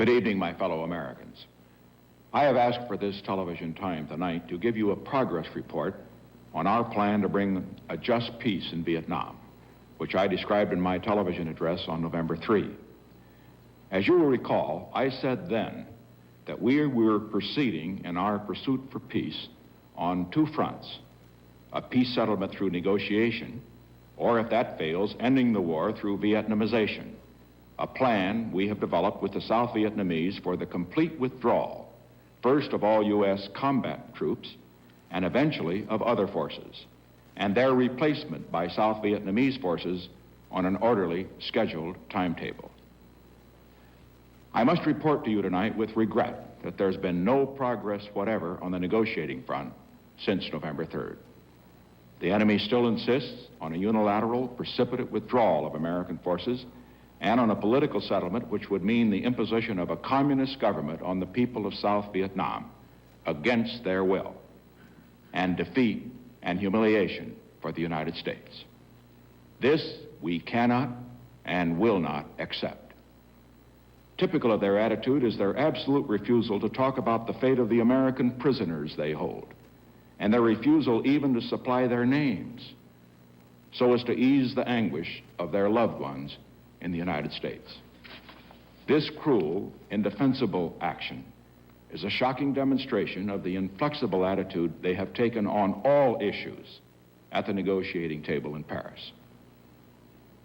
Good evening, my fellow Americans. I have asked for this television time tonight to give you a progress report on our plan to bring a just peace in Vietnam, which I described in my television address on November 3. As you will recall, I said then that we were proceeding in our pursuit for peace on two fronts: a peace settlement through negotiation, or if that fails, ending the war through Vietnamization, a plan we have developed with the South Vietnamese for the complete withdrawal, first of all U.S. combat troops, and eventually of other forces, and their replacement by South Vietnamese forces on an orderly, scheduled timetable. I must report to you tonight with regret that there's been no progress whatever on the negotiating front since November 3rd. The enemy still insists on a unilateral, precipitate withdrawal of American forces and on a political settlement which would mean the imposition of a communist government on the people of South Vietnam against their will, and defeat and humiliation for the United States. This we cannot and will not accept. Typical of their attitude is their absolute refusal to talk about the fate of the American prisoners they hold, and their refusal even to supply their names so as to ease the anguish of their loved ones in the United States. This cruel, indefensible action is a shocking demonstration of the inflexible attitude they have taken on all issues at the negotiating table in Paris.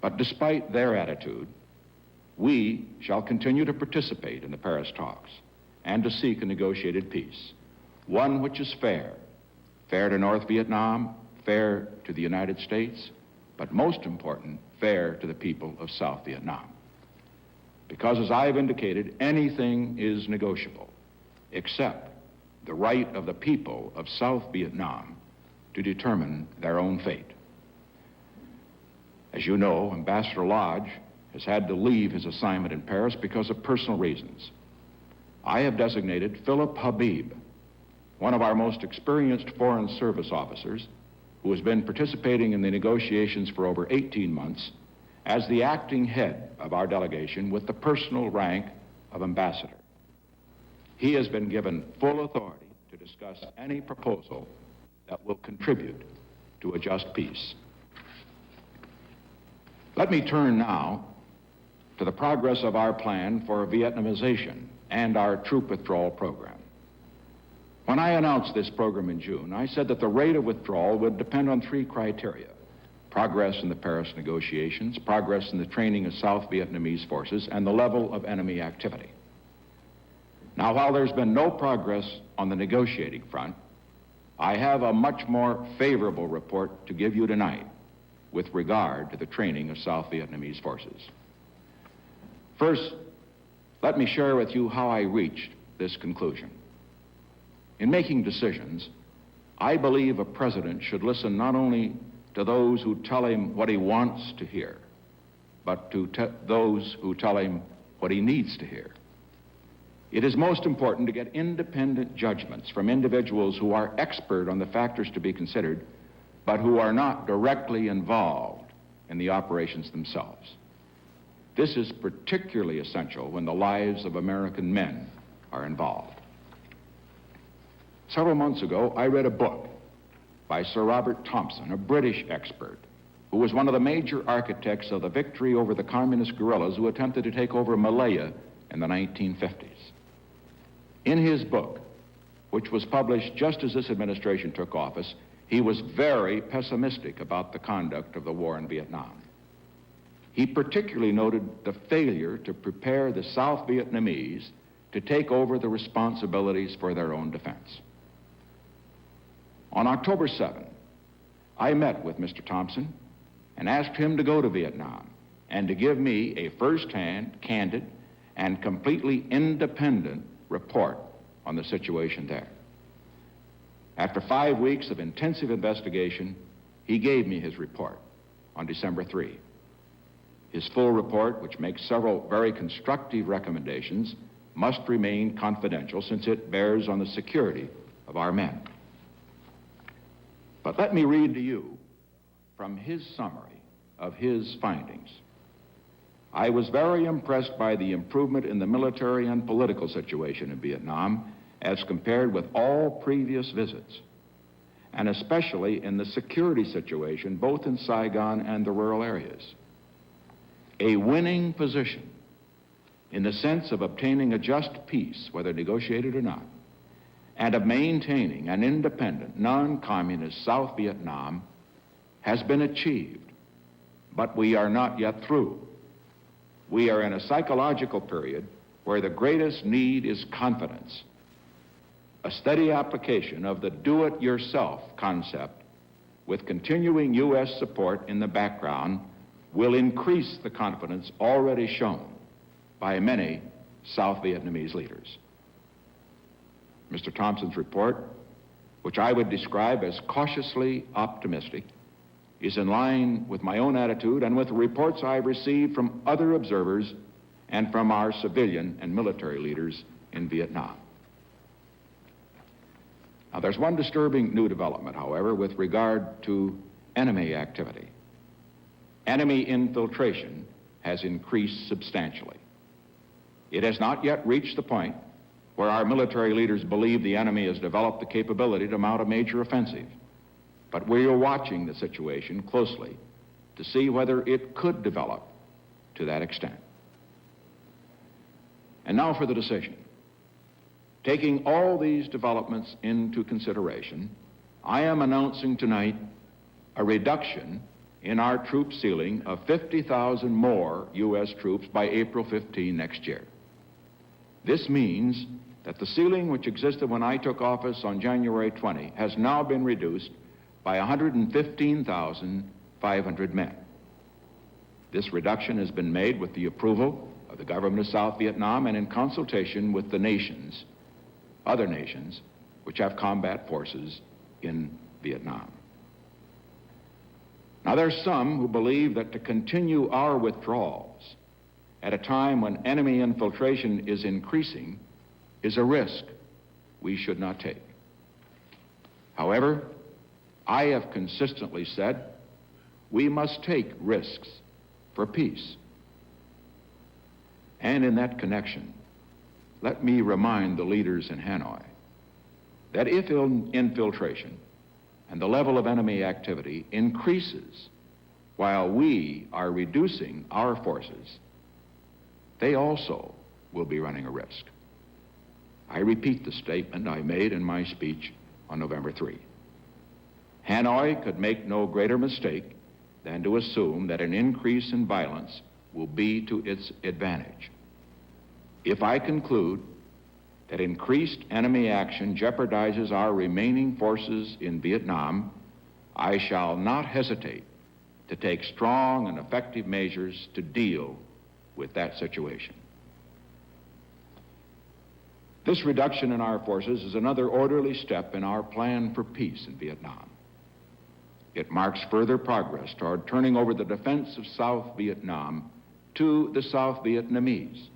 But despite their attitude, we shall continue to participate in the Paris talks and to seek a negotiated peace, one which is fair to North Vietnam, fair to the United States, but most important, fair to the people of South Vietnam. Because as I've indicated, anything is negotiable except the right of the people of South Vietnam to determine their own fate. As you know, Ambassador Lodge has had to leave his assignment in Paris because of personal reasons. I have designated Philip Habib, one of our most experienced Foreign Service officers, who has been participating in the negotiations for over 18 months, as the acting head of our delegation with the personal rank of ambassador. He has been given full authority to discuss any proposal that will contribute to a just peace. Let me turn now to the progress of our plan for Vietnamization and our troop withdrawal program. When I announced this program in June, I said that the rate of withdrawal would depend on three criteria: progress in the Paris negotiations, progress in the training of South Vietnamese forces, and the level of enemy activity. Now, while there's been no progress on the negotiating front, I have a much more favorable report to give you tonight with regard to the training of South Vietnamese forces. First, let me share with you how I reached this conclusion. In making decisions, I believe a president should listen not only to those who tell him what he wants to hear, but to those who tell him what he needs to hear. It is most important to get independent judgments from individuals who are expert on the factors to be considered, but who are not directly involved in the operations themselves. This is particularly essential when the lives of American men are involved. Several months ago, I read a book by Sir Robert Thompson, a British expert, who was one of the major architects of the victory over the communist guerrillas who attempted to take over Malaya in the 1950s. In his book, which was published just as this administration took office, he was very pessimistic about the conduct of the war in Vietnam. He particularly noted the failure to prepare the South Vietnamese to take over the responsibilities for their own defense. On October 7, I met with Mr. Thompson and asked him to go to Vietnam and to give me a first-hand, candid, and completely independent report on the situation there. After 5 weeks of intensive investigation, he gave me his report on December 3. His full report, which makes several very constructive recommendations, must remain confidential since it bears on the security of our men. But let me read to you from his summary of his findings. I was very impressed by the improvement in the military and political situation in Vietnam as compared with all previous visits, and especially in the security situation both in Saigon and the rural areas. A winning position in the sense of obtaining a just peace, whether negotiated or not, and of maintaining an independent, non-communist South Vietnam has been achieved, but we are not yet through. We are in a psychological period where the greatest need is confidence. A steady application of the do-it-yourself concept with continuing U.S. support in the background will increase the confidence already shown by many South Vietnamese leaders. Mr. Thompson's report, which I would describe as cautiously optimistic, is in line with my own attitude and with the reports I've received from other observers and from our civilian and military leaders in Vietnam. Now, there's one disturbing new development, however, with regard to enemy activity. Enemy infiltration has increased substantially. It has not yet reached the point where our military leaders believe the enemy has developed the capability to mount a major offensive. But we are watching the situation closely to see whether it could develop to that extent. And now for the decision. Taking all these developments into consideration, I am announcing tonight a reduction in our troop ceiling of 50,000 more U.S. troops by April 15 next year. This means that the ceiling which existed when I took office on January 20 has now been reduced by 115,500 men. This reduction has been made with the approval of the government of South Vietnam and in consultation with the nations, other nations, which have combat forces in Vietnam. Now, there's some who believe that to continue our withdrawals at a time when enemy infiltration is increasing is a risk we should not take. However, I have consistently said we must take risks for peace. And in that connection, let me remind the leaders in Hanoi that if infiltration and the level of enemy activity increases while we are reducing our forces, they also will be running a risk. I repeat the statement I made in my speech on November 3. Hanoi could make no greater mistake than to assume that an increase in violence will be to its advantage. If I conclude that increased enemy action jeopardizes our remaining forces in Vietnam, I shall not hesitate to take strong and effective measures to deal with that situation. This reduction in our forces is another orderly step in our plan for peace in Vietnam. It marks further progress toward turning over the defense of South Vietnam to the South Vietnamese.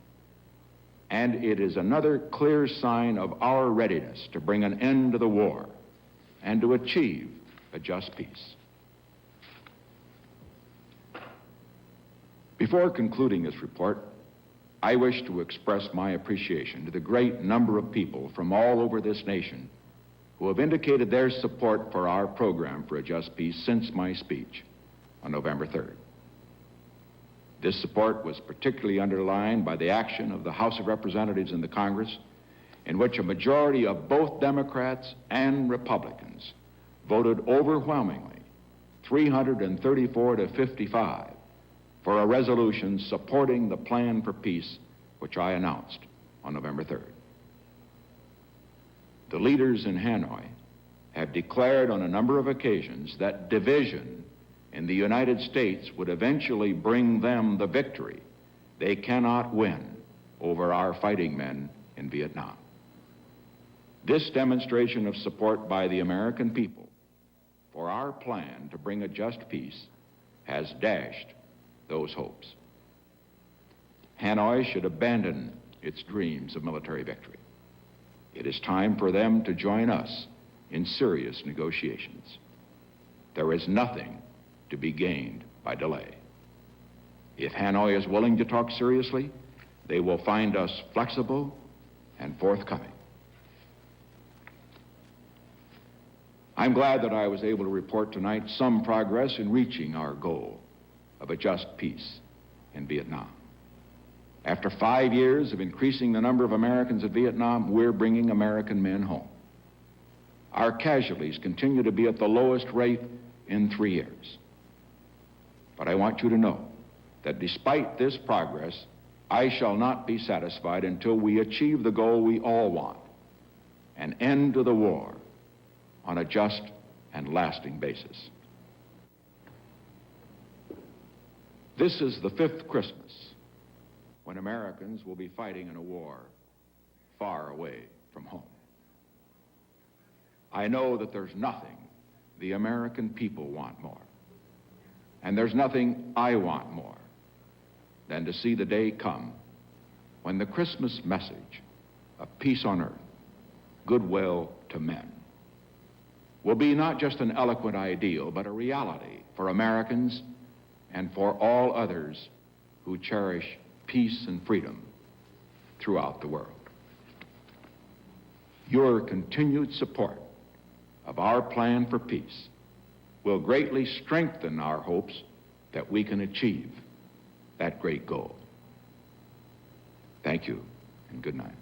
And it is another clear sign of our readiness to bring an end to the war and to achieve a just peace. Before concluding this report, I wish to express my appreciation to the great number of people from all over this nation who have indicated their support for our program for a just peace since my speech on November 3rd. This support was particularly underlined by the action of the House of Representatives and the Congress, in which a majority of both Democrats and Republicans voted overwhelmingly, 334 to 55, for a resolution supporting the plan for peace which I announced on November 3rd. The leaders in Hanoi have declared on a number of occasions that division in the United States would eventually bring them the victory they cannot win over our fighting men in Vietnam. This demonstration of support by the American people for our plan to bring a just peace has dashed those hopes. Hanoi should abandon its dreams of military victory. It is time for them to join us in serious negotiations. There is nothing to be gained by delay. If Hanoi is willing to talk seriously, they will find us flexible and forthcoming. I'm glad that I was able to report tonight some progress in reaching our goal of a just peace in Vietnam. After 5 years of increasing the number of Americans in Vietnam, we're bringing American men home. Our casualties continue to be at the lowest rate in 3 years. But I want you to know that despite this progress, I shall not be satisfied until we achieve the goal we all want, an end to the war on a just and lasting basis. This is the 5th Christmas when Americans will be fighting in a war far away from home. I know that there's nothing the American people want more, and there's nothing I want more than to see the day come when the Christmas message of peace on earth, goodwill to men, will be not just an eloquent ideal, but a reality for Americans and for all others who cherish peace and freedom throughout the world. Your continued support of our plan for peace will greatly strengthen our hopes that we can achieve that great goal. Thank you, and good night.